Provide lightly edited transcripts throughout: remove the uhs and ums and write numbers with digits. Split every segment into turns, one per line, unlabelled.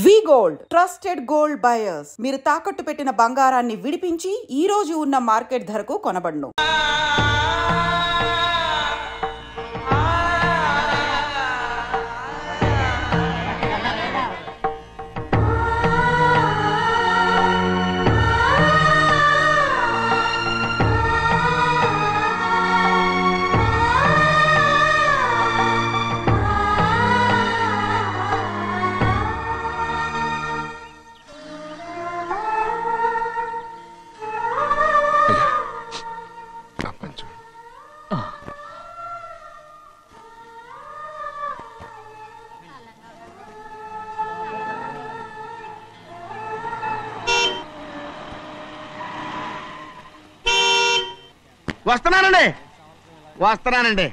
వి gold trusted gold buyers మీరు తాకట్టు పెట్టిన బంగారాన్ని విడిపించి ఈ రోజు ఉన్న మార్కెట్ ధరకు కొనబడును.
వస్తున్నానండి.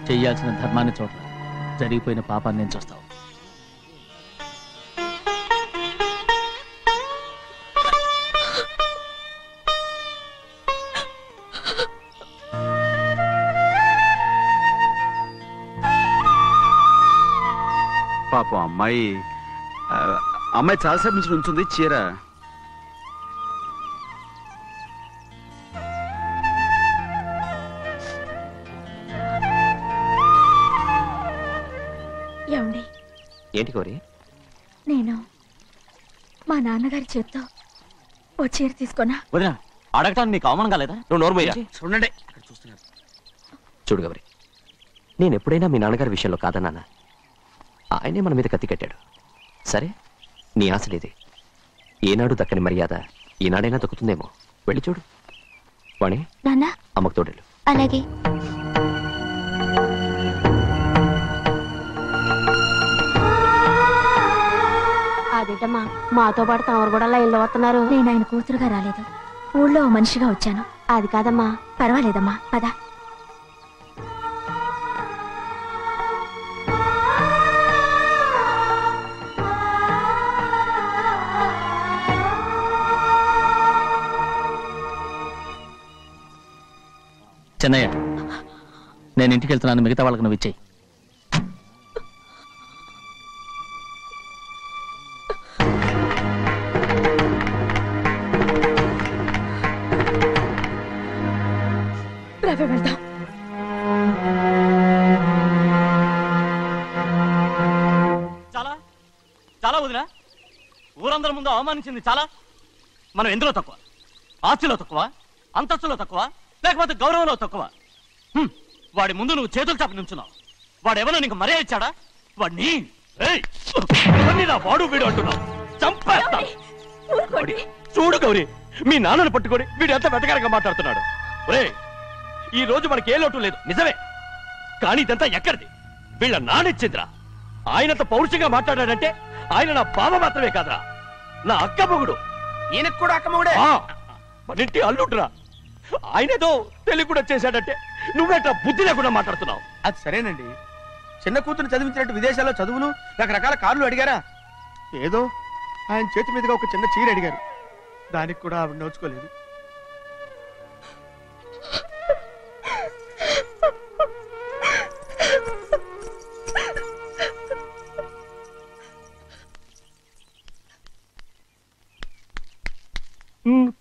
చెయ్యాల్సిన ధర్మాన్ని చూడరా, జరిగిపోయిన పాపాన్ని నేను చూస్తావు.
పాపం అమ్మాయి చాలాసేపు నుంచి ఉంచుంది చీర.
ఏమండి?
ఏంటి కోరి?
నేను మా నాన్నగారి చేత్తో ఓ చీర తీసుకున్నా.
వదినా, అడగటానికి నీకు అవమానం కాలేదా?
నువ్వు నోరు మూయరా.
చూడండి,
చూడు గౌరి, నేను ఎప్పుడైనా మీ నాన్నగారి విషయంలో కాదన్నానా? ఆయనే మన మీద కత్తి కట్టాడు. సరే, నీ ఆశలేదే. ఏనాడు దక్కని మర్యాద ఈనాడైనా దక్కుతుందేమో. వెళ్ళి చూడు. వాణి,
నాన్న
అమ్మకు తోడేళ్ళు.
అలాగే.
అదేటమ్మా, మాతో పాటు తమరు కూడా లైన్లో వస్తున్నారు.
నేను ఆయన కూతురుగా రాలేదు, ఊళ్ళో ఓ మనిషిగా వచ్చాను.
అది కాదమ్మా.
పర్వాలేదమ్మా, పద.
చెన్నయ్య, నేను ఇంటికి వెళ్తున్నాను. మిగతా వాళ్ళకి నువ్వు ఇచ్చేయి.
వెళ్దాం.
చాలా చాలా వదినా, ఊరందరి ముందు అవమానించింది చాలా. మనం ఎందులో తక్కువ? ఆస్తిలో తక్కువ? అంతస్తులో తక్కువ? లేకపోతే గౌరవంలో తక్కువ? వాడి ముందు నువ్వు చేతులు చాపి నుంచున్నావు. వాడు ఎవరో నీకు మర్యాద ఇచ్చాడా? వాడిని వాడు వీడు అంటున్నావు. చంపేస్తా. చూడు గౌరీ, మీ నాన్నను పట్టుకొని వీడు ఎంత వెతకారంగా మాట్లాడుతున్నాడు. ఒరే, ఈ రోజు మనకి ఏ లోటు లేదు నిజమే, కానీ ఇదంతా ఎక్కడిది? వీళ్ళ నానిచ్చిందిరా. ఆయనంత పౌరుషంగా మాట్లాడాడంటే ఆయన నా బావ మాత్రమే కాదురా, నా అక్క మొగుడు.
ఈయనకు కూడా అక్క మొగుడే.
మనింటి అల్లుడురా. ఆయనేదో తెలివి కూడా చేశాడంటే నువ్వేట్లా బుద్ధి లేకుండా మాట్లాడుతున్నావు?
అది సరేనండి, చిన్న కూతురు చదివించినట్టు విదేశాల్లో చదువులు, రకరకాల కార్లు అడిగారా? ఏదో ఆయన చేతి మీదుగా ఒక చిన్న చీర అడిగారు, దానికి కూడా ఆవిడ నోచుకోలేదు.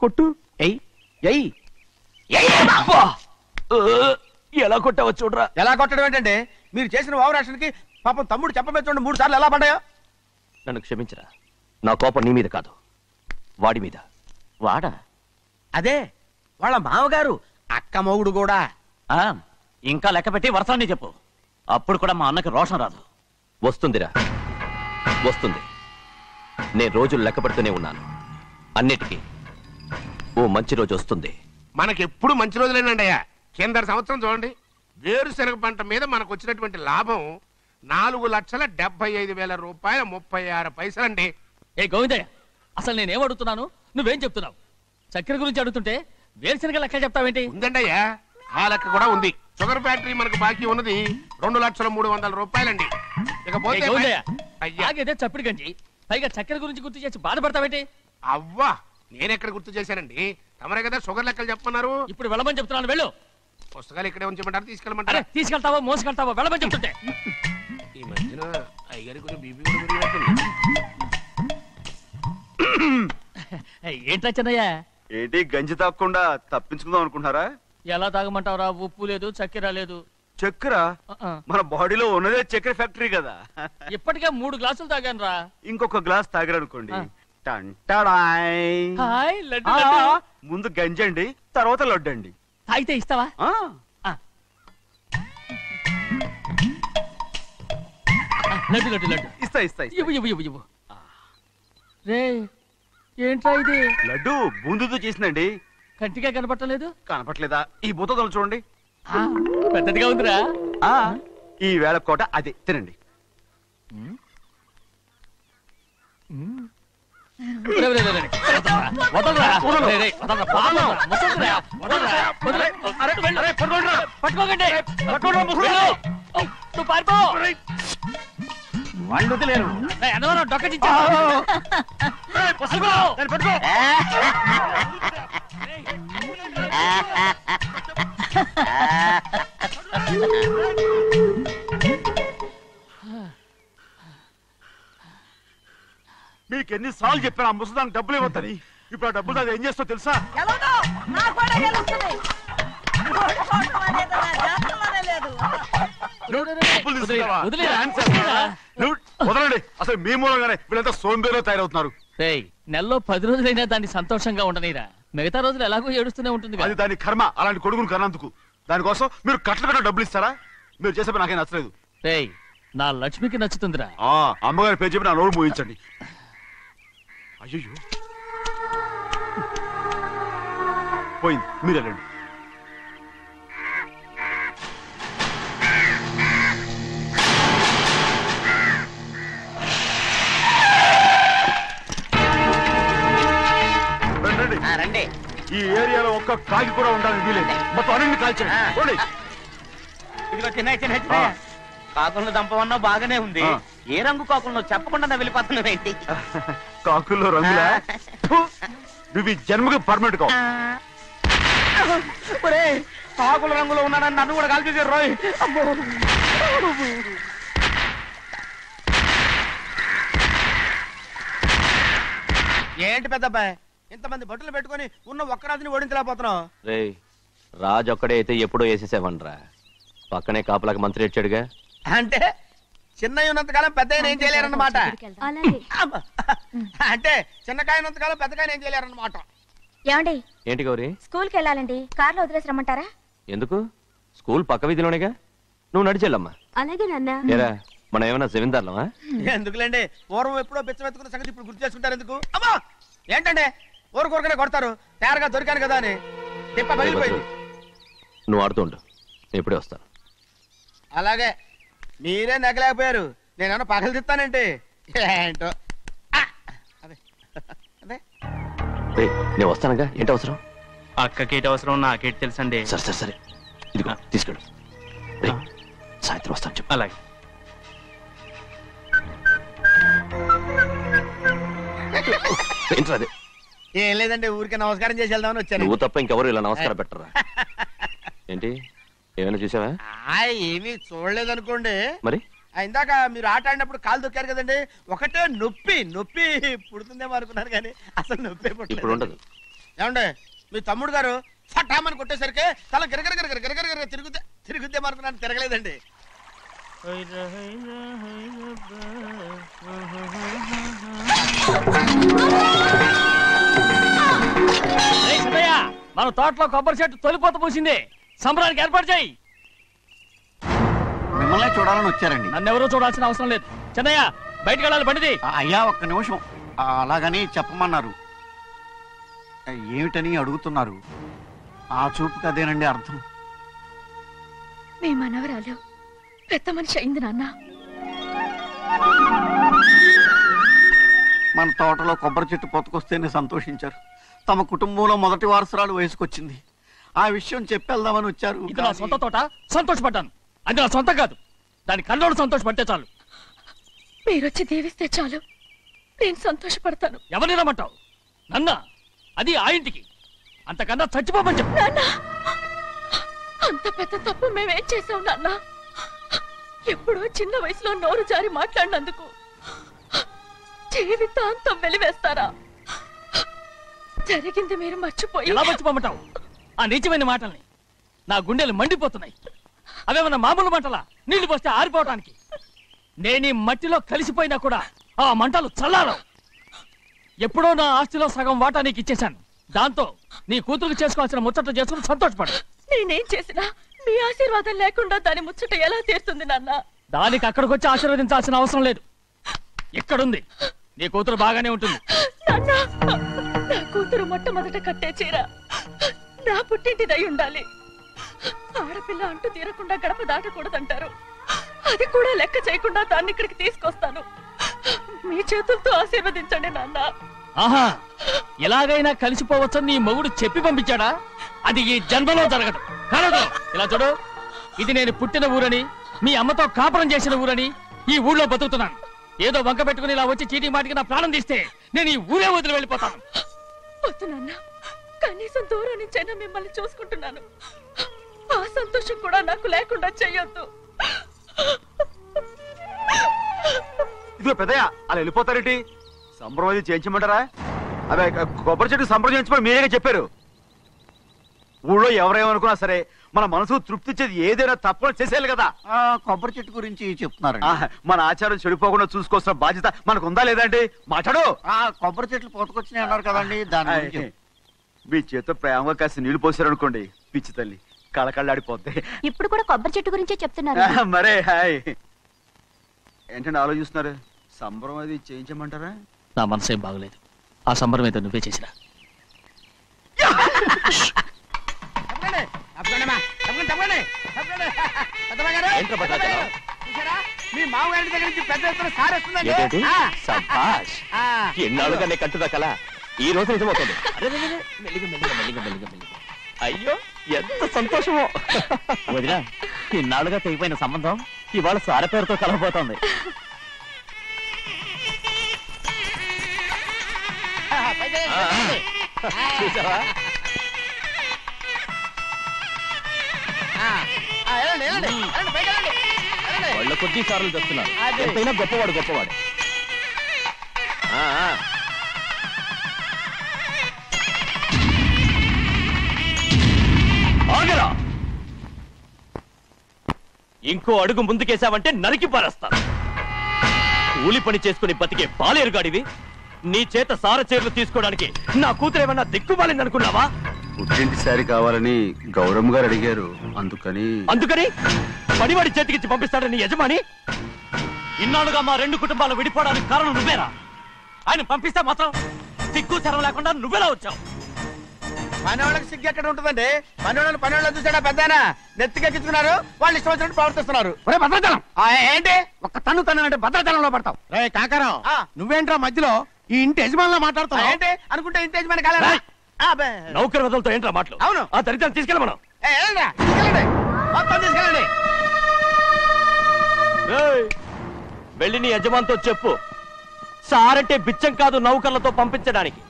కొట్టు. ఎలా కొట్టావో చూడరా.
ఎలా కొట్టడం ఏంటంటే, మీరు చేసిన వావరాక్షణకి పాపం తమ్ముడు చెప్పమే చూడండి 3 సార్లు ఎలా పడ్డాయో.
నన్ను క్షమించరా. నా కోపం నీ మీద కాదు, వాడి మీద.
వాడా?
అదే వాళ్ళ మామగారు అక్క మొగుడు కూడా.
ఇంకా లెక్క పెట్టి వరసాన్ని చెప్పు, అప్పుడు కూడా మా అన్నకి రోషం రాదు.
వస్తుందిరా, వస్తుంది. నేను రోజులు లెక్క పెడుతూనే ఉన్నాను. అన్నిటికీ ఓ మంచి రోజు వస్తుంది.
మనకెప్పుడు మంచి రోజులేనండి అయ్యా. కింద సంవత్సరం చూడండి, వేరుశనగ పంట మీద మనకు వచ్చినటువంటి లాభం 4,75,000 రూపాయల 36 పైసలండి.
ఏ గోవిందయ్య, అసలు నేనేం అడుగుతున్నాను, నువ్వేం చెప్తున్నావు? చక్కెర గురించి అడుగుతుంటే వేరుశనగ లెక్క చెప్తావేంటి?
ఉందండి అయ్యా, ఆ లెక్క కూడా ఉంది. షుగర్ ఫ్యాక్టరీ మనకు బాకీ ఉన్నది 2,03,00,000 రూపాయలండి. ఇకపోతే అయ్యా
చప్పుడు గంజి, పైగా చక్కెర గురించి గుర్తు చేసి బాధపడతావేంటి?
అవ్వా, నేనెక్కడ గుర్తు చేశానండి? తమరే కదా షుగర్ లెక్కలు చెప్పమన్నారు.
ఇప్పుడు వెళ్ళమని చెప్తున్నాను, వెళ్ళు.
పుస్తకాలు ఇక్కడే ఉంచమంటారు, తీసుకెళ్ళమంటారా?
తీసుకెళ్తావో మోసుకెళ్తావో వెళ్ళమని చెప్తుంటే.
ఈ మధ్యన అయ్యారి కొంచెం బీపీ కూడా పెరిగినట్టుంది.
ఏంట్రా చిన్నయ్య?
ఏంటి గంజి తాగకుండా తప్పించుకుందాం అనుకుంటున్నారా?
ఎలా తాగమంటావురా? ఉప్పు లేదు, చక్కెర లేదు.
చక్కెర మన బాడీలో ఉన్నదే చక్కెర ఫ్యాక్టరీ కదా.
ఇప్పటికే 3 గ్లాసులు తాగాను రా.
ఇంకొక గ్లాస్ తాగారనుకోండి,
హాయ్ లడ్డు లడ్డు.
ముందు గంజి అండి, తర్వాత లడ్డు అండి.
తాగితే ఇస్తావా? లడ్డు లడ్డు లడ్డు
ఇస్తా ఇస్తా ఇస్తా.
ఇవ్వు ఇవ్వు ఇవ్వు ఇవ్వు. రే ఏంట్రా ఇది?
లడ్డు బూందుతో చేసిందండి.
కంటిగా కనపట్టలేదు.
కనపట్లేదా? ఈ బూతలు చూడండి,
పెద్దదిగా ఉందిరా.
ఈ వేళ కోట అదే తినండి.
వాళ్ళు వదిలేరు. డొక్కచించా.
మీకు ఎన్నిసార్లు చెప్పాను ఆ ముసదానికి డబ్బులు ఇవ్వద్దని. ఇప్పుడు ఆ డబ్బులు అది ఏం చేస్తో తెలుసా? వదలండి, అసలు మీ మూలంగానే వీళ్ళంతా సోంబేలో తయారవుతున్నారు.
నెలలో 10 రోజులైనా దాన్ని సంతోషంగా ఉండనీరా. మిగతా రోజులు ఎలాగో ఏడుస్తూనే ఉంటుంది.
అది దాని కర్మ, అలాంటి కొడుకును కన్నందుకు. దానికోసం మీరు కట్ల డబ్బులు ఇస్తారా? మీరు చేసే పని నాకేం నచ్చలేదు.
నా లక్ష్మికి నచ్చుతుందిరా.
అమ్మగారి పేరు చెప్పి నా నోరు మూయించండి. అయ్యో పోయింది, మీరు వెళ్ళండి. రండి. ఈ ఏరియాలో ఒక్క కాకి కూడా ఉండాలని వీలేదు. మొత్తం అన్ని కాల్చండి.
ఇదిగో చిన్న చిన్న కాకులను దంపమన్నా బాగానే ఉంది. ఏ రంగు కాకులను చెప్పకుండా వెళ్ళిపోతున్నావు ఏంటి?
కాకుల్లో రంగులా? నువ్వు ఈ జన్మకి పర్మనెంట్ కావు.
కాకుల రంగులో ఉన్నాడని నన్ను కూడా కాల్చేసారు రోయ్. ఏంటి పెద్దబ్బాయి, ఇంతమంది బట్టలు పెట్టుకుని ఉన్న ఒక్క రాజుని ఓడించలేకపోతున్నావు?
రాజు ఒక్కడే అయితే ఎప్పుడో వేసేసేవనరా. పక్కనే కాపలాకి మంత్రి ఇచ్చాడుగా.
అంటే చిన్నయ్య ఉన్నంతకాలం పెద్దయ్య ఏం చేయలేరన్నమాట. అంటే చిన్నకాయ ఉన్నంతకాలం పెద్దకాయ ఏం చేయలేరన్నమాట.
ఏమండి?
ఏంటి గౌరీ?
స్కూల్కి వెళ్ళాలండి, కార్లో వదిలేసి రమ్మంటారా?
ఎందుకు? స్కూల్ పక్క వీధిలోనేగా, నువ్వు నడిచెళ్ళమ్మా.
అలాగే నాన్న.
ఏరా, మనం ఏమన్నా జమీందారులమా?
ఎందుకులేండి, పూర్వం ఎప్పుడో పిచ్చమెత్తుకున్న సంగతి ఇప్పుడు గుర్తు చేసుకుంటారు ఎందుకు? అమ్మా ఏంటంటే ఊరుకోరుకనే కొడతారు. తయారుగా దొరికాను కదా అని తిప్ప పగిలిపోయింది.
నువ్వు ఆడుతూ ఉండు, ఇప్పుడే వస్తాను.
అలాగే, మీరే నగలేకపోయారు, నేనేమన్నా పగలు తిస్తానంటే ఏంటో.
నేను వస్తానుగా, ఏంటి అవసరం?
అక్కకేటి అవసరం నాకేటి తెలుసండి.
సరే సరే సరే, ఇదిగో తీసుకెళ్ళు. సాయంత్రం వస్తాను చెప్పు.
అలాగే.
ఏంట్రా అదే?
ఏం లేదండి, ఊరికే నమస్కారం చేసి వెళ్దామని వచ్చాను.
నువ్వు తప్ప ఇంకెవరు ఇలా నమస్కారం పెట్టరా? ఏంటి, ఏమైనా చూసావా?
ఏమీ చూడలేదనుకోండి.
మరి
ఇందాక మీరు ఆట ఆడినప్పుడు కాలు దొక్కారు కదండి, ఒకటే నొప్పి నొప్పి పుడుతుందేమో అనుకున్నాను కానీ అసలు నొప్పి
ఇప్పుడు ఉండదు.
ఏమండే, మీ తమ్ముడు గారు ఫటామని కొట్టేసరికి తల గిరగిర తిరుగుద్దేమో అనుకున్నాను, తిరగలేదండి.
మన తోటలో కొబ్బరి చెట్టు తొలిపోత పూసింది, సంబరానికి ఏర్పాటు చేయి.
మిమ్మల్ని చూడాలని వచ్చారండి.
నన్నెవరూ చూడాల్సిన అవసరం లేదు. చెన్నయ్య, బయటకు వెళ్ళాలి, బండిది.
అయ్యా ఒక్క నిమిషం, అలాగని చెప్పమన్నారు. ఏమిటని అడుగుతున్నారు? ఆ చూపుకి అదేనండి అర్థం.
మీ మనవరాలు పెద్ద మనిషి అయింది నాన్న.
మన తోటలో కొబ్బరి చెట్టు పొత్తుకొస్తేనే సంతోషించారు. తమ కుటుంబంలో మొదటి వారసురాలు వయసుకొచ్చింది. ఆ విషయం చెప్పేద్దామని వచ్చారు.
ఇది నా సొంత తోట, సంతోషపడ్డాను. అది నా సొంత కాదు, దాని కన్నోడు సంతోషపడితే చాలు.
మీరొచ్చి దీవిస్తే చాలు, నేను సంతోషపడతాను.
ఎవరిని రమ్మంటావు? నన్న? అది ఆ ఇంటికి. అంతకన్నా చచ్చిపోమని చెప్పు.
నాన్న, అంత పెద్ద తప్పు మేమేం చేసాం నాన్న? ఎప్పుడో చిన్న వయసులో నోరు జారి మాట్లాడినందుకు జీవితాంతం వెలివేస్తారా? జరిగింది మీరు మర్చిపోయి.
ఎలా మర్చిపోమంటావు ఆ నీచమైన మాటల్ని? నా గుండెలు మండిపోతున్నాయి. అవేమన్నా మామూలు మంటలా నీళ్లు పోస్తే ఆరిపోవటానికి? నేను ఈ మట్టిలో కలిసిపోయినా కూడా ఆ మంటలు చల్లారవు. ఎప్పుడో నా ఆస్తిలో సగం వాటా నీకు ఇచ్చేశాను. దాంతో నీ కూతురు చేసుకోవాల్సిన ముచ్చట్లు చేసుకుని సంతోషపడు.
నేనేం చేసినా మీ ఆశీర్వాదం లేకుండా దాని ముచ్చట ఎలా తీరుతుంది నాన్న?
దానికి అక్కడికి వచ్చి ఆశీర్వదించాల్సిన అవసరం లేదు. ఎక్కడుంది? నీ కూతురు బాగానే ఉంటుంది.
నాన్న, నా కూతురు మొట్టమొదట కట్టే చీర నా పుట్టింటిదై ఉండాలి. ఆడపిల్ల అంటూ తీరకుండా గడప దాటకూడదంటారు. అది కూడా లెక్క చేయకుండా దాన్ని ఇక్కడికి తీసుకొస్తాను. మీ చేతులతో ఆశీర్వదించండి నాన్న.
ఆహా, ఎలాగైనా కలిసిపోవచ్చని నీ మొగుడు చెప్పి పంపించాడా? అది ఈ జన్మలో జరగదు. కలదు. ఇలా చూడు, ఇది నేను పుట్టిన ఊరని, మీ అమ్మతో కాపురం చేసిన ఊరని ఈ ఊళ్ళో బతుకుతున్నాను. ఏదో వంక పెట్టుకుని ఇలా వచ్చి చీటీ మాటికి నా ప్రాణం తీస్తే నేను ఈ ఊరే వదిలి వెళ్ళిపోతాను.
వద్దు నాన్న, కనీసం దూరం నుంచైనా మిమ్మల్ని చూసుకుంటున్నాను. ఆ సంతోషం కూడా నాకు లేకుండా చెయ్యొద్దు.
ఇదిగో పెద్దయ్య, అలా వెళ్ళిపోతారేంటి? సంబరం అది చేయించమంటారా? అదే కొబ్బరి చెట్టు సంబరం చేయించమని మీరేగా చెప్పారు. ఊళ్ళో ఎవరేమనుకున్నా సరే మన మనసు తృప్తి ఇచ్చేది ఏదైనా తప్పకుండా చేసేయాలి కదా.
కొబ్బరి చెట్టు గురించి చెప్తున్నారు.
మన ఆచారం చెడిపోకుండా చూసుకోవాల్సిన బాధ్యత మనకు ఉందా లేదండి? మాట్లాడు.
కొబ్బరి చెట్లు పొత్తుకొచ్చినాయి అన్నారు కదండి, దాని గురించి.
మీ చేత ప్రేమగా కాసి నీళ్లు పోసారనుకోండి, పిచ్చి తల్లి కళకళ్ళాడిపోద్ది.
ఇప్పుడు కూడా కొబ్బరి చెట్టు గురించే చెప్తున్నారు.
మరే హాయ్ ఏంటంటే ఆలోచిస్తున్నారు? సంబరం అది చేయించమంటారా?
నా మనసు ఏం బాగలేదు. ఆ సంబరం ఏదో నువ్వే చేసిరా.
మీ మామగారి దగ్గర నుంచి పెద్ద ఎత్తున సార్ వస్తుందండి.
ఎన్నాళ్ళుగానే కట్టుదా కల ఈ రోజు నిజమవుతుంది. అయ్యో ఎంత సంతోషమో.
వదినా, ఇన్నాళ్ళుగా తెగిపోయిన సంబంధం ఇవాళ సార పేరుతో కలవబోతోంది.
చూసావా? వాళ్ళ కొద్ది సార్లు తెస్తున్నారు. ఎంతైనా గొప్పవాడు గొప్పవాడు. ఆగరా! ఇంకో అడుగు ముందుకేసావంటే నరికి పారేస్తాను. కూలి పని చేసుకుని బతికే పాలేరుగాడివి. నీ చేత సారచీరలు తీసుకోవడానికి నా కూతురు ఏమన్నా దిక్కుమాలిందనుకున్నావా?
పుట్టింటి సారి కావాలని గౌరమ్మ గారు అడిగారు.
అందుకని పడివాడి చేతికిచ్చి పంపిస్తాడని యజమాని? ఇన్నాళ్ళుగా మా రెండు కుటుంబాలు విడిపోవడానికి కారణం నువ్వేరా? ఆయన పంపిస్తే మాత్రం సిగ్గు శరం లేకుండా నువ్వెలా వచ్చావు?
పనివాళ్ళకి సిగ్గు ఎక్కడ ఉంటుందండి? పనివాళ్ళు చూసాడా పెద్దనా? నెత్తికెక్కించుకున్నారు, వాళ్ళు ఇష్టం వచ్చినట్టు ప్రవర్తిస్తున్నారు.
భద్రాచలం
ఏంటి
ఒక్క తన్ను భద్రాచలంలో పడతావు. రే కాకరం, నువ్వేంట్రా మధ్యలో ఈ ఇంటి యజమానిలో మాట్లాడుతావు?
ఏంటి అనుకుంటే ఇంటి యజమాని కాలేదా?
నౌకర్ వదలతో ఏంట్రా మాటలు?
అవును.
ఆ దరిద్రాన్ని తీసుకెళ్ళ మనం.
మొత్తం తీసుకెళ్ళండి.
వెళ్ళి నీ యజమానితో చెప్పు, సారంటే బిచ్చం కాదు నౌకర్లతో పంపించడానికి.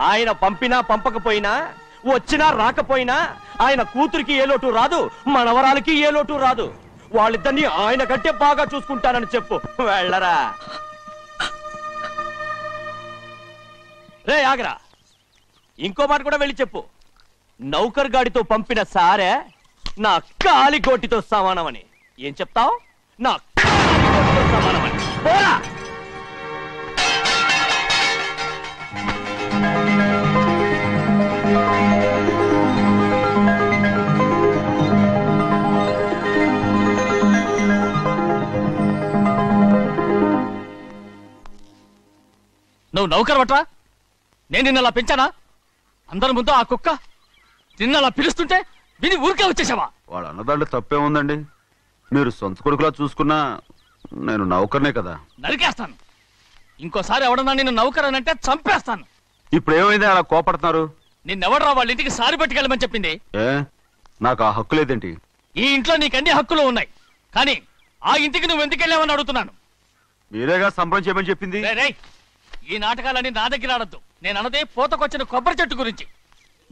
ఆయన పంపినా పంపకపోయినా, వచ్చినా రాకపోయినా ఆయన కూతురికి ఏ లోటు రాదు, మనవరాలకి ఏ లోటు రాదు. వాళ్ళిద్దరినీ ఆయన కంటే బాగా చూసుకుంటానని చెప్పు. వెళ్ళరా. రే ఆగరా, ఇంకో మాట కూడా వెళ్ళి చెప్పు. నౌకర్ గాడితో పంపిన సారే నా కాలిగోటితో సమానమని. ఏం చెప్తావు? నా కాలిగోటితో సమానమని. పోరా. నువ్వు నౌకర్ వట్రా? నేను నిన్నలా పెంచానా? అందరి ముందు ఆ కుక్క నిన్నలా పిలుస్తుంటే విని ఊరికే వచ్చేసావా?
వాడు అన్నదాంట్లో తప్పే ఉందండి. మీరు సొంత కొడుకులా చూసుకున్నా నేను నౌకర్నే కదా.
నరికేస్తాను. ఇంకోసారి ఎవడన్నా నిన్ను నౌకరనంటే చంపేస్తాను.
ఇప్పుడు ఏమైంది అలా కోపడుతున్నారు?
నిన్నెవడరా వాళ్ళ ఇంటికి సారి పట్టుకెళ్ళమని చెప్పింది?
నాకు ఆ హక్కు లేదేంటి?
ఈ ఇంట్లో నీకు అన్ని హక్కులు ఉన్నాయి, కానీ ఆ ఇంటికి నువ్వు ఎందుకు వెళ్ళావని అడుగుతున్నాను.
మీరేగా సంబరం చేయమని చెప్పింది.
ఈ నాటకాలన్నీ నా దగ్గర ఆడద్దు. నేను అన్నదే పూతకొచ్చిన కొబ్బరి చెట్టు గురించి.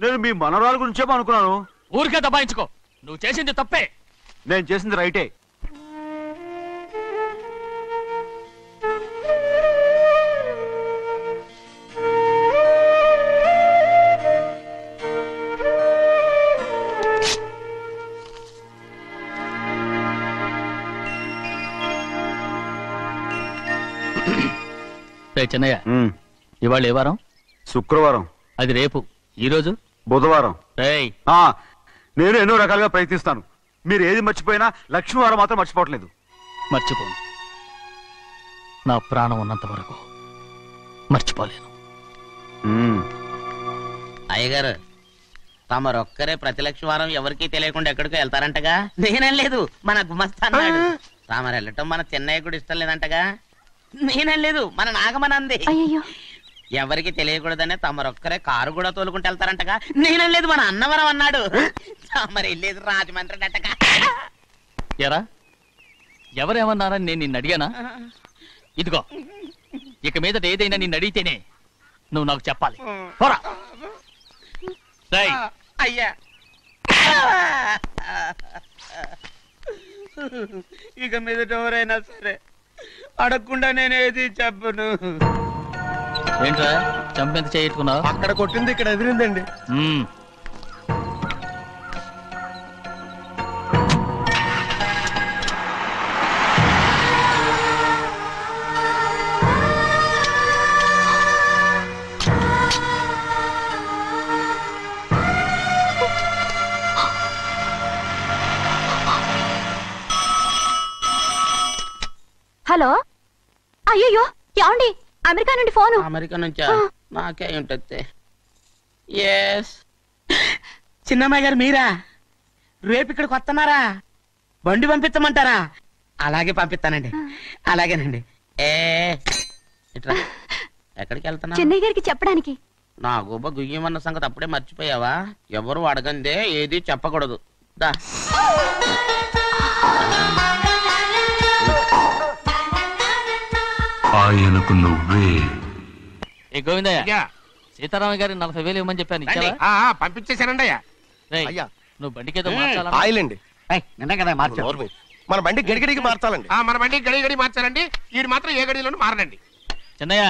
నేను మీ మనవరాల గురించేమో అనుకున్నాను.
ఊరికే దబాయించుకో. నువ్వు చేసింది తప్పే.
నేను చేసింది రైటే.
చెన్నయ్య, ఇవాళ ఏ వారం?
శుక్రవారం.
అది రేపు. ఈ రోజు
బుధవారం. నేను ఎన్నో రకాలుగా ప్రయత్నిస్తాను. మీరు ఏది మర్చిపోయినా లక్ష్మీవారం మాత్రం మర్చిపోవట్లేదు.
మర్చిపోను. నా ప్రాణం ఉన్నంత వరకు మర్చిపోలేను.
అయ్యగారు, తమరొక్కరే ప్రతి లక్ష్మీవారం ఎవరికీ తెలియకుండా ఎక్కడికో వెళ్తారంటగా? నేనేం లేదు, మన గుమస్తా అన్నాడు. తామరు వెళ్ళటం మన చెన్నయ్య కూడా ఇష్టం లేదంటగా? నేనేం లేదు, మన నాగమనంది. ఎవరికి తెలియకూడదనే తమరొక్కరే కారు కూడా తోలుకుంటూ వెళ్తారంటగా? నేనేం లేదు, మన అన్నవరం అన్నాడు. తమరు వెళ్ళేది రాజమండ్రి అంటగా?
ఎరా, ఎవరేమన్నారని నేను నిన్ను అడిగానా? ఇదిగో, ఇక మీదట ఏదైనా నిన్ను అడిగితేనే నువ్వు నాకు చెప్పాలి. పోరా.
అయ్యా, ఇక మీదట ఎవరైనా సరే అడగకుండా నేనేది చెప్పను.
ఏంట్రా చంపెంత చేయించుకున్నావు?
అక్కడ కొట్టింది ఇక్కడ ఎదిరిందండి.
హలో, అయ్యో ఏమండి? అమెరికా నుండి ఫోను.
అమెరికా నుంచా? నాకే ఉంటుంది. చిన్నమ్మాయి గారు మీరా? రేపు ఇక్కడికి వస్తున్నారా? బండి పంపిస్తామంటారా? అలాగే పంపిస్తానండి. అలాగేనండి. ఎక్కడికి వెళ్తున్నా?
చెన్నై గారికి చెప్పడానికి.
నా గుబ్బ గుయ్యమన్న సంగతి అప్పుడే మర్చిపోయావా? ఎవరు అడగందే ఏది చెప్పకూడదు. దా,
ఆయనకు నువ్వే.
గోవిందయ్య, సీతారామయ్య గారి 40,000 ఇవ్వమని చెప్పాను.
పంపించేశానండి.
అయ్యా, నువ్వు బండికేదో మార్చాలా?
ఆయిల్ అండి. నిన్న కదా మార్చాలి. మన బండి గడిగడికి మార్చాలండి.
మన బండి గడి మార్చాలండి. వీడు మాత్రం ఏ గడిలోనూ మారనండి.
చెన్నయ్య,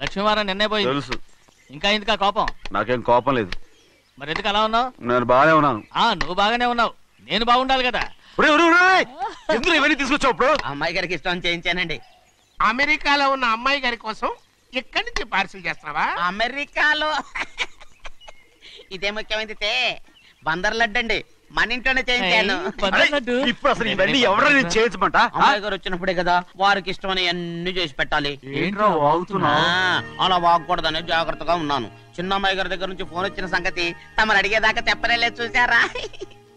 లక్ష్మీవారం నిన్నే పోయింది.
తెలుసు.
ఇంకా ఎందుకా కోపం?
నాకేం కోపం లేదు.
మరి ఎందుకు అలా ఉన్నావు?
నేను బాగానే ఉన్నాను.
నువ్వు బాగానే ఉన్నావు, నేను బాగుండాలి కదా.
ఎందుకు ఇవన్నీ తీసుకొచ్చావు?
అమ్మాయి గారికి ఇష్టం చేయించానండి.
అమెరికాలో ఉన్న అమ్మాయి గారి కోసం ఇక్కడి నుంచి పార్సిల్ చేస్తున్నావా?
అమెరికాలో ఇదే ముఖ్యమైనది. బందర్ లడ్డు అండి, మన ఇంట్లోనే చేయించాను.
ఇప్పుడు అసలు ఇవన్నీ ఎవరైనా చేయించమంట?
అమ్మాయి గారు వచ్చినప్పుడే కదా వారికి ఇష్టమని అన్ని చేసి పెట్టాలి. అలా వాగకూడదని జాగ్రత్తగా ఉన్నాను. చిన్న అమ్మాయి గారి దగ్గర నుంచి ఫోన్ వచ్చిన సంగతి తమరు అడిగేదాకా చెప్పలేదు. చూసారా?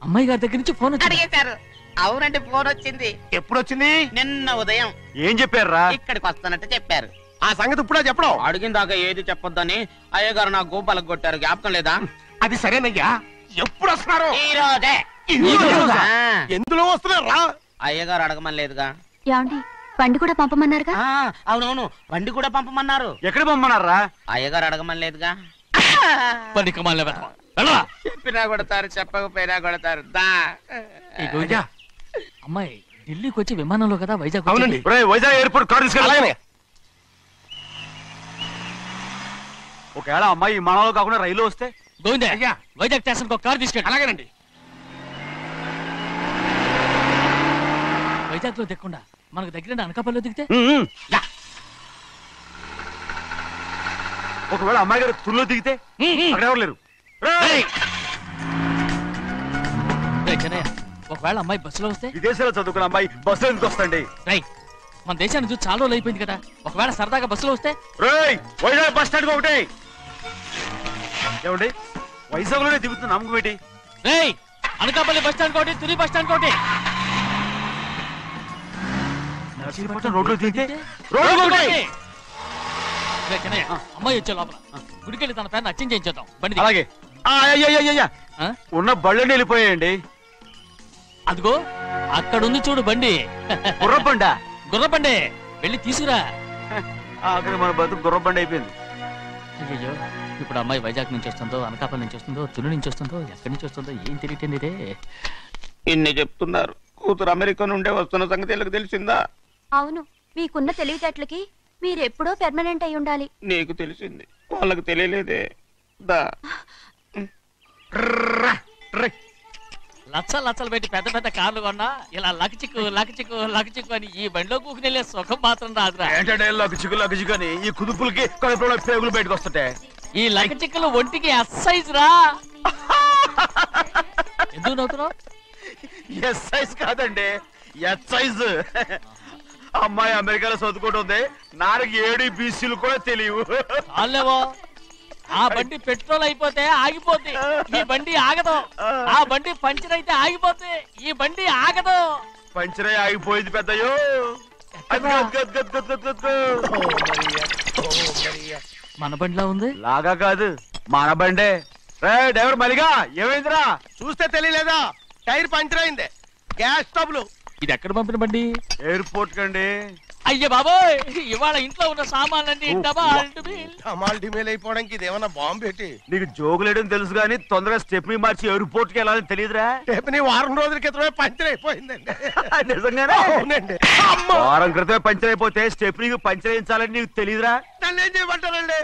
అమ్మాయి గారి దగ్గర నుంచి ఫోన్
అడిగేశారు. అవునండి, ఫోన్ వచ్చింది.
ఎప్పుడు వచ్చింది?
నిన్న ఉదయం.
ఏం చెప్పారా?
ఇక్కడికి వస్తానంటే చెప్పారు.
ఆ సంగతి ఇప్పుడే చెప్పడం.
అడిగిన దాకా ఏది చెప్పొద్దని అయ్యగారు నా గోపాలకు కొట్టారు. జ్ఞాపకం లేదా?
అది సరేనయ్యా. ఎప్పుడు వస్తున్నారు?
ఈ రోజే.
ఎందులో వస్తున్నారా?
అయ్యగారు అడగమని లేదుగా.
ఏమండి, బండి కూడా పంపమన్నారుగా?
అవునవును, బండి కూడా పంపమన్నారు.
ఎక్కడ పంపమన్నారా?
అయ్యగారు అడగమని లేదుగా. చెప్పినా కొడతారు, చెప్పకపోయినా కొడతారు.
అమ్మాయి ఢిల్లీకి వచ్చి విమానంలో కదా వైజాగ్.
అవునండి, వైజాగ్ ఎయిర్పోర్ట్ కార్ తీసుకెళ్ళాలి. ఒకవేళ అమ్మాయి విమానంలో కాకుండా రైలు వస్తే?
గోవిందయ్య, వైజాగ్ స్టేషన్ ఒక కార్ తీసుకెళ్ళి.
అలాగేనండి.
వైజాగ్ లో దిక్కుండా మనకు దగ్గర అనకాపల్లిలో దిగితే?
ఒకవేళ అమ్మాయి గారు తుల్లో దిగితే? అక్కడ ఎవరు లేరు.
ఒకవేళ అమ్మాయి బస్సులో వస్తే?
విదేశాల్లో చదువుకున్న అమ్మాయి బస్సులో ఎందుకు వస్తండి?
మన దేశాన్ని చూసి చాలా రోజులు అయిపోయింది కదా. ఒకవేళ సరదాగా బస్సులో వస్తే?
వైజాగ్ బస్ స్టాండ్ ఒకటి. ఏమండి, వైజాగ్ లోనే దిగుతున్న నమ్మకం ఏంటి?
అనకాపల్లి బస్ స్టాండ్ కోటి, తుని బస్ స్టాండ్ కోటి.
రోడ్లు దిగితే
అమ్మాయి వచ్చే లోపల గుడికెళ్ళి తన పేరుని అచ్చం చేయించేద్దాం బండి
అలాగే ఉన్న బళ్ళని వెళ్ళిపోయాయండి.
అదిగో అక్కడుంది చూడు బండి.
గుర్రబండ
గుర్రబండి వెళ్ళి తీసుకురా.
అక్కడ మన బతుకు గుర్రబండి అయిపోయింది.
అయ్యో ఇప్పుడు అమ్మాయి వైజాగ్ నుంచి వస్తుందో, అనకాపల్లి నుంచి వస్తుందో, తులు నుంచి వస్తుందో, ఎక్కడి నుంచి వస్తుందో ఏం తెలియటండి ఇదే.
ఇన్ని చెప్తున్నారు, కూతురు అమెరికా నుండే వస్తున్న సంగతి వీళ్ళకి తెలిసిందా?
అవును, మీకున్న తెలివితేటలకి మీరెప్పుడో పెర్మనెంట్ అయి ఉండాలి.
నీకు తెలిసింది, వాళ్ళకి తెలియలేదే.
లచ్చలు పెట్టి పెద్ద పెద్ద కార్లు కొన్నా ఇలా లకచిక్కు అని ఈ బండిలో కూకుని వెళ్ళే సుఖం మాత్రం రాదురా.
ఏంటంటే లకచిక్కు అని ఈ కుదుపులకి కడుపులో పేగులు బయటకు వస్తుంటే
ఈ లకచిక్కులు ఒంటికి ఎక్సైజ్ రా. ఎందుకు నవ్వుతున్నావు?
ఎక్సైజ్ కాదండి, ఎక్సైజ్. అమ్మాయి అమెరికాలో చదువుకుంటుంది, నాకు ADBCలు కూడా తెలియవు.
చాలేవో, ఆ బండి పెట్రోల్ అయిపోతే ఆగిపోద్ది, ఈ బండి ఆగదు. ఆ బండి పంచర్ అయితే ఆగిపోద్ది, ఈ బండి ఆగదు.
పంచర్ అయి ఆగిపోయింది పెద్దయ్యో.
మన బండిలా ఉంది.
లాగా కాదు, మన బండే. డ్రైవర్ మలిగా ఏమైందిరా?
చూస్తే తెలియలేదా? టైర్ పంచర్ అయింది, గ్యాస్ స్టవ్లు.
ఇది ఎక్కడ పంపిన బండి?
ఎయిర్పోర్ట్ కండి.
అయ్య బాబోయ్, ఇవాళ ఇంట్లో ఉన్న సామాన్లన్నీ
డమాల్ డిమేల్ అయిపోవడానికి ఇదేమన్నా బాంబు పెట్టి.
నీకు జోగులేయడం తెలుసు కానీ తొందరగా స్టెప్ని మార్చి ఎయిర్పోర్ట్ కి వెళ్ళాలని తెలియదురా?
స్టెప్ని వారం రోజుల క్రితమే పంచర్ అయిపోయిందండి.
నిజంగానే?
అవునండి.
వారం క్రితమే పంచర్ అయిపోతే స్టెప్నీకి పంచర్ వేయించాలని నీకు తెలియదురా?
నన్ను ఏం చేయమంటారండి?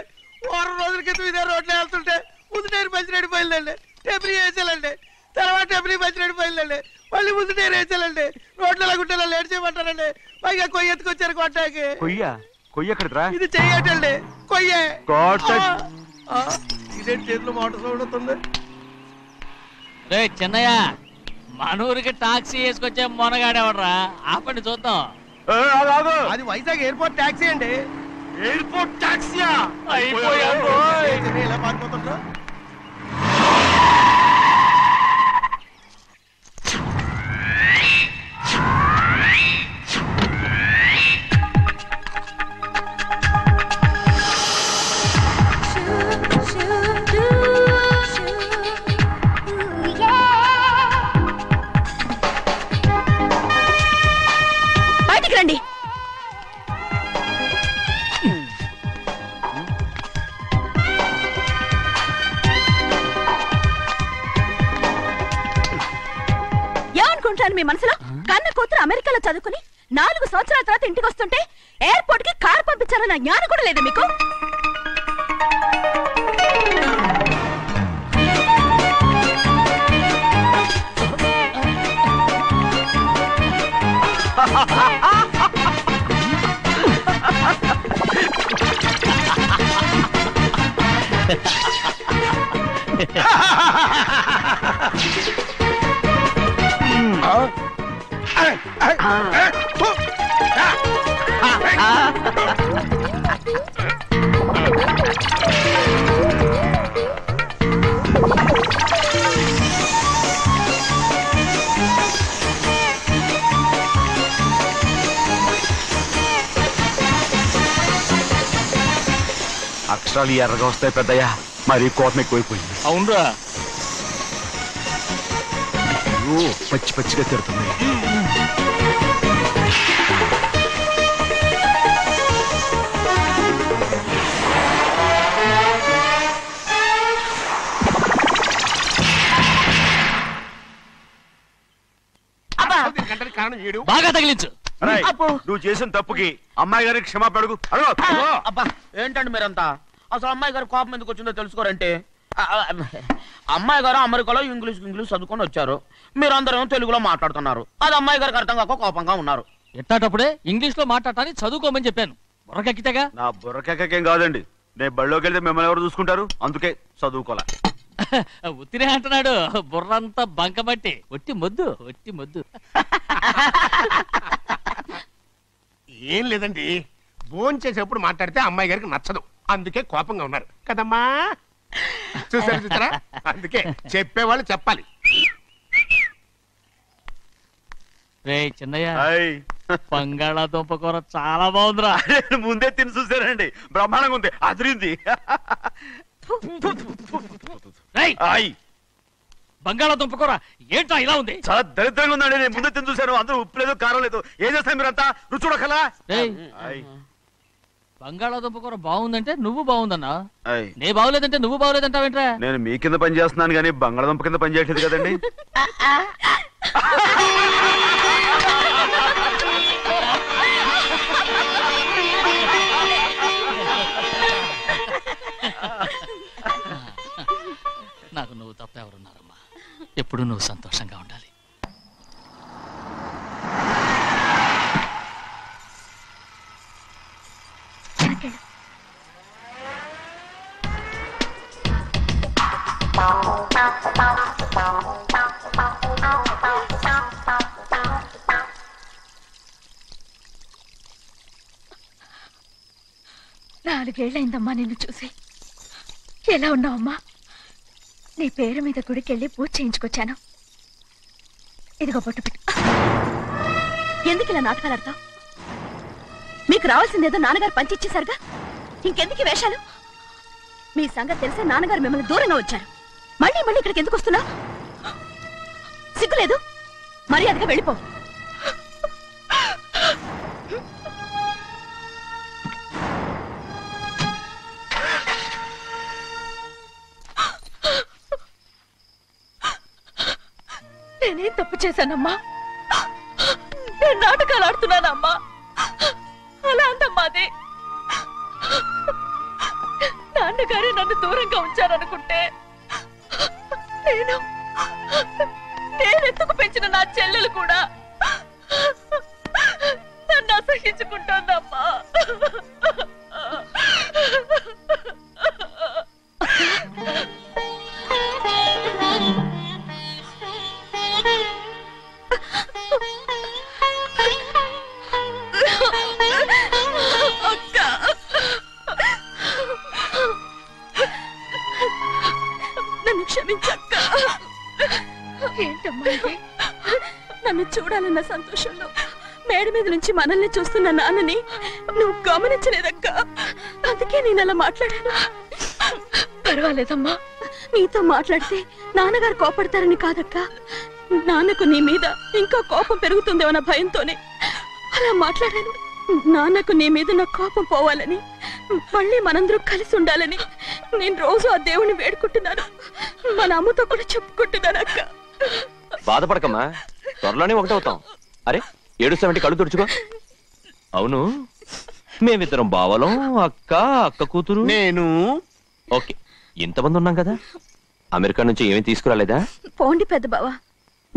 వారం రోజుల క్రితం ఇదే రోడ్లో వెళ్తుంటే ముందు టైర్ పంచర్ అయిపోయిందండి, స్టెప్ని వేసాలండి. తర్వాత స్టెప్ని పంచర్ అయిపోయిందండి, మళ్ళీ ముందు టైర్ వేసాలండి. రోడ్లు ఎలాగుంటే లేట్ చేయమంటారండి. పైగా కొయ్య ఎత్తుకొచ్చారు కొట్టాకి.
కొయ్య ఎక్కడిరా?
ఇది చెయ్యటండి, కొయ్యే. ఇదేంటి చేతులు మోటార్ సౌండ్ అవుతుంది?
రే చిన్నయ్య, మన ఊరికి టాక్సీ వేసుకొచ్చే మొనగాడేవడరా? ఆపండి చూద్దాం.
అది వైజాగ్ ఎయిర్పోర్ట్ టాక్సీ అండి.
ఎయిర్పోర్ట్ టాక్సీయా?
ఇలా పారిపోతుండ్రా?
బయటికి రండి. ఏమనుకుంటాను మీ మనసులో? కన్న కూతురు అమెరికాలో చదువుకుని 4 సంవత్సరాల తర్వాత ఇంటికి వస్తుంటే ఎయిర్పోర్ట్ కి కార్ పంపించాలన్న జ్ఞానం కూడా లేదా మీకు?
అక్షరాలు ఎర్రగా వస్తాయి పెద్దయ్యా, మరి కోపం ఎక్కువైపోయింది.
అవునరా,
పచ్చి పచ్చిగా తిడుతుంది.
బాగా తగిలించు.
నువ్వు చేసిన తప్పుకి అమ్మాయి గారికి క్షమాపణ అడుగు.
అబ్బా ఏంటండి మీరంతా? అసలు అమ్మాయి గారు కోపం ఎందుకు వచ్చిందో తెలుసుకోరంటే, అమ్మాయి గారు అమెరికాలో ఇంగ్లీష్ చదువుకొని వచ్చారు, మీరందరూ తెలుగులో మాట్లాడుతున్నారు. అది అమ్మాయి గారికి అర్థం కాక కోపంగా ఉన్నారు.
ఎట్టాటప్పుడే ఇంగ్లీష్ లో మాట్లాడటానికి చదువుకోమని చెప్పాను. బుర్రకెక్కితేగా?
నా బుర్రకెక్కకేం కాదండి, నేను బళ్ళోకి వెళ్తే మిమ్మల్ని ఎవరు చూసుకుంటారు, అందుకే చదువుకోలే.
ఉత్తినే అంటున్నాడు, బుర్రంతా బంకబట్టి. ఒట్టి మొద్దు.
ఏం లేదండి, భోజనం చేసేప్పుడు మాట్లాడితే అమ్మాయి గారికి నచ్చదు, అందుకే కోపంగా ఉన్నారు కదమ్మా. చూసారా? అందుకే చెప్పేవాళ్ళు చెప్పాలి.
రే చిన్నయ్య, బంగాళాదుంప కూర చాలా బాగుందిరా.
ముందే తిని చూసానండి, బ్రహ్మాండంగా ఉంది, అదిరింది.
బంగాళాదుంప కూర ఏంటా ఇలా ఉంది?
చాలా దరిద్రంగా ఉందండి. నేను ముందే తిని చూశాను, అందరూ ఉప్పు లేదు, కారం లేదు. ఏం చేస్తాను మీరంతా? రుచి చూడకలా.
బంగాళాదుంప కూర బాగుందంటే నువ్వు బాగుందన్నా, నే బాగులేదంటే నువ్వు బాగులేదంటావేంట్రా?
నేను మీ కింద పని చేస్తున్నాను కానీ బంగాళాదుంప కింద పని చేయట్లేదు కదండి.
నాకు నువ్వు తప్ప ఎవరున్నారమ్మా? ఎప్పుడు నువ్వు సంతోషంగా ఉండాలి.
నాలుగేళ్లైందమ్మా నిన్ను చూసి. ఎలా ఉన్నావమ్మా? నీ పేరు మీద గుడికెళ్ళి పూజ చేయించుకొచ్చాను. ఇదిగో బొట్టు పెట్టు.
ఎందుకు ఇలా నాటకాలు ఆడతావు? మీకు రావాల్సిందేదో నాన్నగారు పంచిచ్చేశారుగా, ఇంకెందుకు వేషాలు? మీ సంగతి తెలిసే నాన్నగారు మిమ్మల్ని దూరంగా వచ్చారు. మళ్ళీ మళ్ళీ ఇక్కడికి ఎందుకు వస్తున్నా? సిగ్గులేదు? మర్యాదగా వెళ్ళిపో.
నేనేం తప్పు చేశానమ్మా? నేను నాటకాలు ఆడుతున్నానమ్మా. అలా అందమ్మా అది. నాన్నగారే నన్ను దూరంగా ఉంచారనుకుంటే నేనెత్తుకు పెంచిన నా చెల్లెలు కూడా నన్ను అసహించుకుంటోందమ్మా. నన్ను క్షమించక్క. ఏంటమ్మా ఇది? నన్ను చూడాలన్న సంతోషంలో మేడ మీద నుంచి మనల్ని చూస్తున్న నాన్నని నువ్వు గమనించలేదక్క. అందుకే నేను అలా మాట్లాడాను. పర్వాలేదమ్మా, నీతో మాట్లాడితే నాన్నగారు కోపడతారని కాదక్క. నాన్నకు నీ మీద ఇంకా కోపం పెరుగుతుందేమన్న భయంతోనే అలా మాట్లాడాను. నాన్నకు నీ మీద నా కోపం పోవాలని, మళ్ళీ మనందరూ కలిసి ఉండాలని నేను రోజు ఆ దేవుని వేడుకుంటున్నాను. మన అమ్మతో కూడా చెప్పుకుంటున్నాను అక్క.
బాధపడకమ్మా, త్వరలోనే ఒకటవుతాం. అరే ఏడుస్తామంటే కళ్ళు తుడుచుకో. అవును, మేమిద్దరం బావలం, అక్క, అక్క కూతురు, నేను. ఓకే, ఇంతమంది ఉన్నాం కదా. అమెరికా నుంచి ఏమీ తీసుకురాలేదా?
పోండి పెద్ద బావా,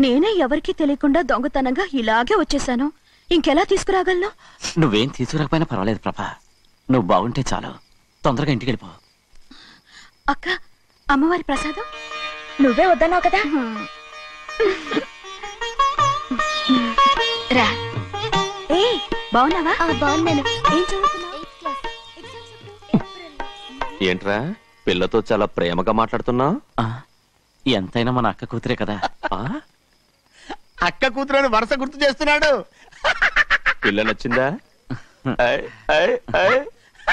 నేనే ఎవరికీ తెలియకుండా దొంగతనంగా ఇలాగే వచ్చేసాను. ఇంకెలా తీసుకురాగలను?
నువ్వేం తీసుకురాకపోయినా పర్వాలేదు ప్రభా, నువ్వు బాగుంటే చాలు. తొందరగా ఇంటికి వెళ్ళిపో.
అక్క, అమ్మవారి ప్రసాదం
నువ్వే వద్దన్నావు కదా.
రా. ఏ బాగున్నావా? బాగున్నాను. ఏం చదువుతున్నావు?
ఏంట్రా పిల్లతో చాలా ప్రేమగా మాట్లాడుతున్నావు?
ఎంతైనా మన అక్క కూతురే కదా.
అక్క కూతురు వరుస గుర్తు చేస్తున్నాడు.
పిల్ల నచ్చిందా?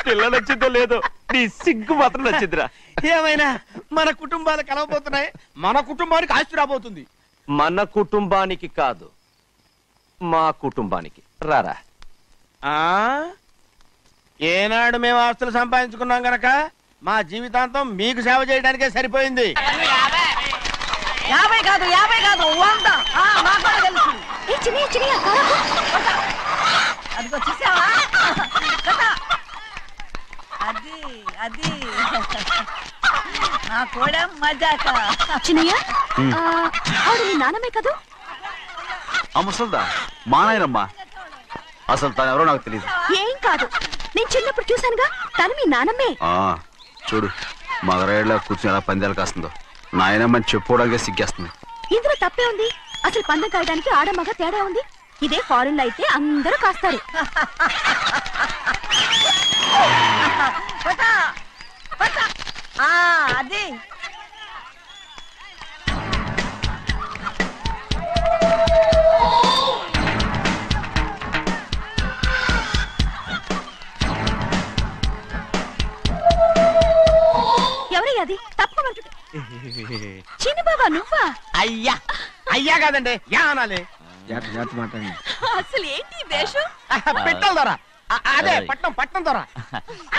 పిల్ల నచ్చిందో లేదో, నీ సిగ్గు మాత్రం నచ్చిందిరా.
ఏమైనా మన కుటుంబాలు కలవబోతున్నాయి. మన కుటుంబానికి ఆస్తి రాబోతుంది.
మన కుటుంబానికి కాదు, మా కుటుంబానికి. రారా.
ఏనాడు మేము ఆస్తులు సంపాదించుకున్నాం గనక మా జీవితాంతం మీకు సేవ చేయడానికే సరిపోయింది.
50 కాదు 100. అదిగో చూసావా? అది అది నా కూడా మజాక.
చిన్నయ్య, ఆవిడ మీ నాన్నమే కదా?
ముసల్దా మా నాయనమ్మా. అసలు తను ఎవరో నాకు తెలియదు.
ఏం కాదు, నేను చిన్నప్పుడు చూశానుగా, తను మీ నాన్నమ్మే.
చూడు మగరాయిలా కూర్చుని ఎలా పందాలు కాస్తుందో. నాయనమ్మని చెప్పుకోవడానికి సిగ్గేస్తుంది.
ఇందులో తప్పే ఉంది? అసలు పందెం కాయడానికి ఆడమగ తేడా ఉంది. ఇదే ఫారెన్ లో అయితే అందరూ కాస్తారు.
అది
అది తప్పమంటు. చిన్ని బావా నువ్వా?
అయ్యా అయ్యా కాదండి యా అనాలి.
అసలు ఏంటి వేషం?
పెట్టాలి దొర. అదే పట్నం పట్నం దొర.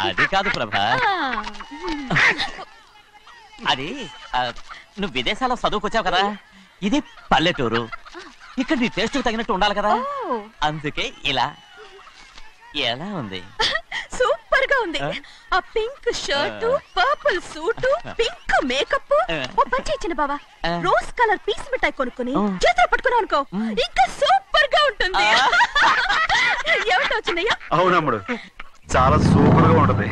అది కాదు ప్రభా, అది నువ్వు విదేశాల్లో చదువుకొచ్చావు కదా, ఇది పల్లెటూరు, ఇక్కడ నీ టేస్ట్ తగినట్టు ఉండాలి కదా, అందుకే ఇలా. ఎలా ఉంది?
సూపర్ గా ఉంది. ఆ pink shirt, purple suit, pink makeup. ఓ పని ఇచ్చిన బావా, రోజ్ కలర్ పీస్ మిఠాయి కొనుక్కొని చేతిలో పట్టుకున్నావు అనుకో, ఇంకా సూపర్ గా ఉంటుంది. ఏమిటో చిన్నయ్య?
అవునమ్ముడు, చాలా సూపర్ గా ఉంటది.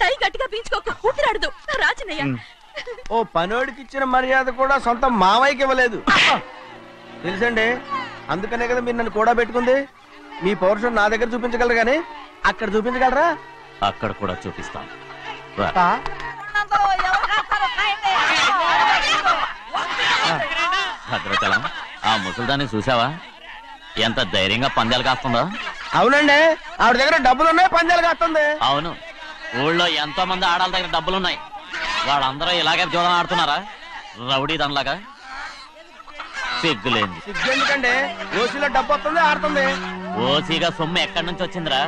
టై గట్టిగా పీంచుకోకు, ఊపిరాడదు. రా చిన్నయ్య.
ఓ పనోడికి ఇచ్చిన మర్యాద కూడా సొంత మావయ్యకి ఇవ్వలేదు తెలుసండి. అందుకనే కదా మీరు నన్ను కూడా పెట్టుకుంది. మీ పౌరుషం నా దగ్గర చూపించగలరు కానీ అక్కడ చూపించగలరా?
అక్కడ కూడా చూపిస్తాను. భద్రాచలం, ఆ ముసల్దాన్ని చూసావా? ఎంత ధైర్యంగా పందాలు కాస్తుందో.
అవునండి, ఆవిడ దగ్గర డబ్బులున్నాయి, పందాలు కాస్తుంది.
అవును, ఊళ్ళో ఎంతో మంది ఆడాళ్ళ దగ్గర డబ్బులున్నాయి. వాళ్ళందరూ ఇలాగే జోదం ఆడుతున్నారా రౌడీ దానిలాగా? సిగ్గులేంది.
సిగ్గెందుకండి, ఓసీలో డబ్బు వస్తుంది, ఆడుతుంది.
ఓసీగా సొమ్ము ఎక్కడి నుంచి వచ్చిందిరా?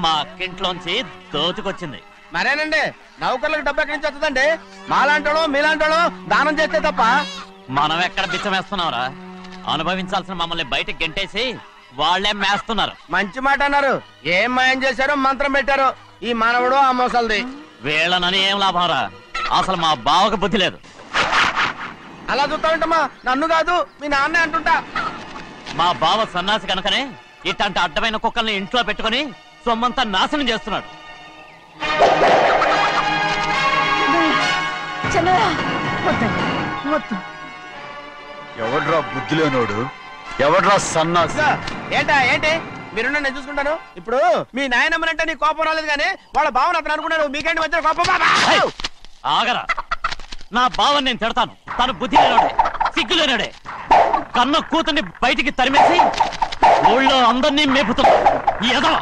మా అక్కింట్లోంచి దోచుకొచ్చింది.
మరేనండి, నౌకర్లకు డబ్బు ఎక్కడి నుంచి వస్తుందండి? మాలాంటోళ్ళు మీలాంటోళ్ళు దానం చేస్తే తప్ప.
మనం ఎక్కడ బిచ్చం వేస్తున్నావురా? అనుభవించాల్సిన మమ్మల్ని బయటకు గెంటేసి వాళ్లే మేస్తున్నారు.
మంచి మాట అన్నారు. ఏం మాయం చేశారో మంత్రం పెట్టారో ఈ మానవుడు ఆ మోసల్ది.
వీళ్ళనని ఏం లాభంరా? అసలు మా బావకు బుద్ధి లేదు.
అలా చూస్తా ఉంటామా? నన్ను కాదు మీ నాన్నే అంటుంటా.
మా బావ సన్నాసి కనుకనే ఇట్లాంటి అడ్డమైన కుక్కల్ని ఇంట్లో పెట్టుకుని సొమ్మంతా నాశనం చేస్తున్నాడు.
ఎవడ్రా బుద్ధి లేనోడు? ఎవడ్రా సన్నాసి?
ఏంటి మీరు నేను చూసుకుంటాను. ఇప్పుడు మీ నాయనమ్మనంటే నీ కోపం రాలేదు కానీ వాళ్ళ భావన అతను అనుకున్నాడు. మీకేంటి వచ్చిన కోపం?
ఆగరా, నా బావని నేను తిడతాను. తను బుద్ధి లేనాడే, సిగ్గు లేనాడే. కన్న కూతుర్ని బయటికి తరిమేసి ఊళ్ళో అందరినీ మేపుతున్నాడు. ఎదవ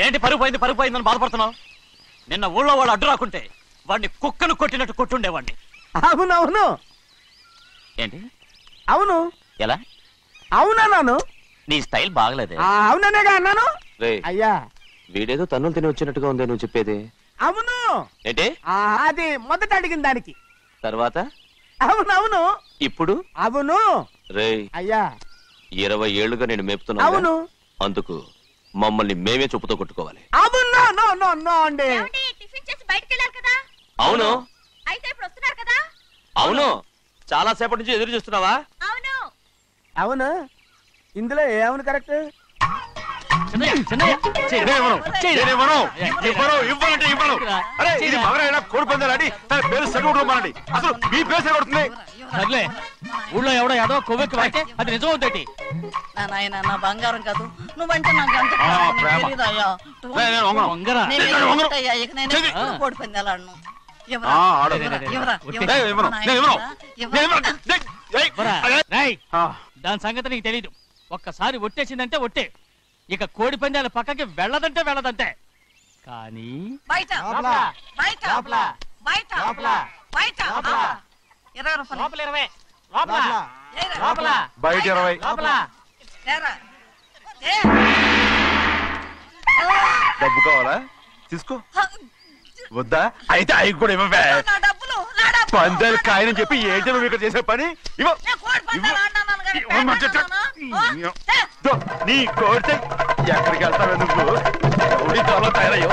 ఏంటి పరుగు పోయిందని బాధపడుతున్నావు? నిన్న ఊళ్ళో వాడు అడ్డు రాకుంటే వాడిని కుక్కను కొట్టినట్టు కొట్టుండేవాడిని.
అవునవును.
ఏంటి?
అవును.
ఎలా?
అవునన్నాను.
నీ స్టైల్ బాగలేదే.
అవుననేగా అన్నాను. అయ్యా,
వీడేదో తన్నులు తిని వచ్చినట్టుగా ఉంది నువ్వు చెప్పేది.
అవును.
ఏంటి?
అది మొదట అడిగిన దానికి.
తర్వాత
అవునవును.
ఇప్పుడు
అవును.
రే
అయ్యా,
20 ఏళ్లుగా నేను మేపుతున్నా.
అవును.
అందుకు మమ్మల్ని మేమే చెప్పుతో కొట్టుకోవాలి.
అండి.
టిఫిన్ చేసి బయటికి వెళ్ళారు కదా?
అవును.
అయితే ఇప్పుడు వస్తున్నారు కదా?
అవును. చాలా సేపటి నుంచి ఎదురు చూస్తున్నావా?
అవును.
అవును. ఇందులో ఏమవును కరెక్ట్?
కోడి పందాలని తన పేరు సెలవుమానండి. అసలు మీ పేరు సెలవుతుంది.
సర్లే, ఊళ్ళో ఎవడో ఏదో కొవ్వెక్కి వాడితే అది నిజం అవుతాయి.
నాయన నా బంగారం కాదు, నువ్వంటే నాకు ఎంత తెలీదయ్యా. కోడి పందాలను
దాని సంగతి నీకు తెలీదు. ఒక్కసారి ఒట్టేసిందంటే ఒట్టే, ఇక కోడి పందాల పక్కకి వెళ్ళదంటే కానీ
బయట 20 రూపాయలు
లోపల 20 లోపల
ఏరా.
లోపల
బయట 20
లోపల
ఏరా. ఏ.
డబ్బు కావాలా తీసుకో వద్దా అయితే అవి కూడా ఇవ్వవే
నా డబ్బులు నా డబ్బులు.
పందాలు కాయని చెప్పి ఏంటి నువ్వు ఇక్కడ చేసే పని ఇవ్వ
నేను కోడి పందాలు ఆడినాను కానీ
ఇవ్వమంటే
పేకాట ఆడినానా?
నీ కోరితే ఎక్కడికి వెళ్తావే నువ్వు రౌడీ త్వరలో తయారయ్యో